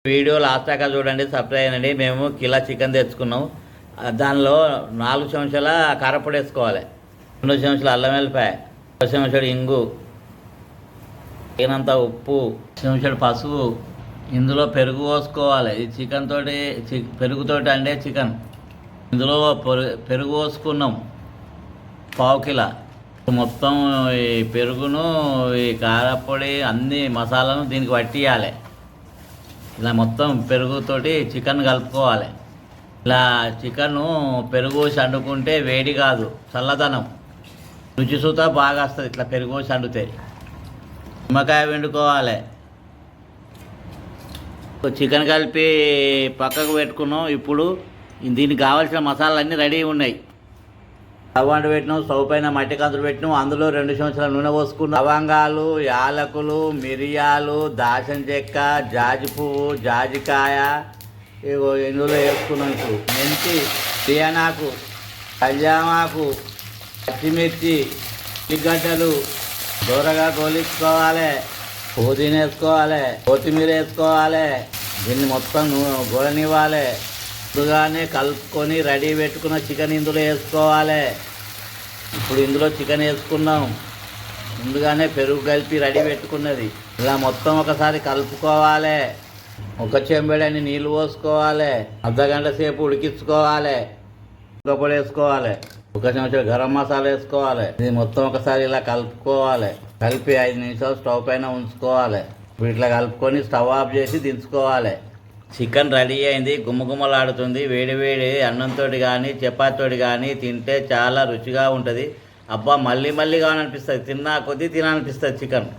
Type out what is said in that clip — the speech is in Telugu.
వీడియో లాస్ట్ దాకా చూడండి, సబ్స్క్రైబ్ అయ్యండి. మేము కిలో చికెన్ తెచ్చుకున్నాం. దానిలో 4 చెంచాల కారపొడి వేసుకోవాలి, 2 చెంచాల అల్లం వెల్లిపాయ, 1 చెంచాడు ఇంగు, తగినంత ఉప్పు, 1 చెంచాడు పసుపు. ఇందులో పెరుగు పోసుకోవాలి. ఈ చికెన్ తోటి పెరుగుతోటి అంటే చికెన్ ఇందులో పెరుగు పోసుకున్నాం 1/2 కిలో. మొత్తం ఈ పెరుగును ఈ కారపొడి అన్ని మసాలాను దీనికి పట్టియాలి. ఇలా మొత్తం పెరుగుతోటి చికెన్ కలుపుకోవాలి. ఇలా చికెన్ పెరుగు వండుకుంటే వేడి కాదు, చల్లదనం, రుచి సూత బాగా వస్తుంది. ఇట్లా పెరుగు వండితే నిమ్మకాయ వండుకోవాలి. చికెన్ కలిపి పక్కకు పెట్టుకున్నాం. ఇప్పుడు దీనికి కావాల్సిన మసాలాలన్నీ రెడీ ఉన్నాయి. స్టవ్ అంటు పెట్టినాం, స్టవ్ పైన మట్టి కంతులు పెట్టినాం. అందులో 2 చెంచాల నూనె పోసుకున్నాం. లవంగాలు, యాలకులు, మిరియాలు, దాల్చిన చెక్క, జాజి పువ్వు, జాజికాయ ఇందులో వేసుకున్నాం. ఇప్పుడు మెంతి, బియ్యనాకు, కళ్యామాకు, పచ్చిమిర్చి, ఉల్లిగడ్డలు దూరగా గోలించుకోవాలి. పుదీనా వేసుకోవాలి, కొత్తిమీర వేసుకోవాలి. దీన్ని మొత్తం గోలనివ్వాలి. ముందుగానే కలుపుకొని రెడీ పెట్టుకున్న చికెన్ ఇందులో వేసుకోవాలి. ఇప్పుడు ఇందులో చికెన్ వేసుకున్నాం. ముందుగానే పెరుగు కలిపి రెడీ పెట్టుకున్నది. ఇలా మొత్తం ఒకసారి కలుపుకోవాలి. 1 చెంబెడని నీళ్ళు పోసుకోవాలి. అర్ధగంట సేపు ఉడికించుకోవాలి. పొడి వేసుకోవాలి. 1 చెంచా గరం మసాలా వేసుకోవాలి. ఇది మొత్తం ఒకసారి ఇలా కలుపుకోవాలి. కలిపి 5 నిమిషాలు స్టవ్ పైన ఉంచుకోవాలి. ఇప్పుడు ఇట్లా కలుపుకొని స్టవ్ ఆఫ్ చేసి దించుకోవాలి. చికెన్ రెడీ అయింది, గుమ్మగుమ్మలాడుతుంది. వేడి వేడి అన్నంతో కానీ చపాతీతో కానీ తింటే చాలా రుచిగా ఉంటుంది. అబ్బా, మళ్ళీ మళ్ళీ కావాలనిపిస్తుంది. తిన్నా కొద్దీ తినాలనిపిస్తుంది చికెన్.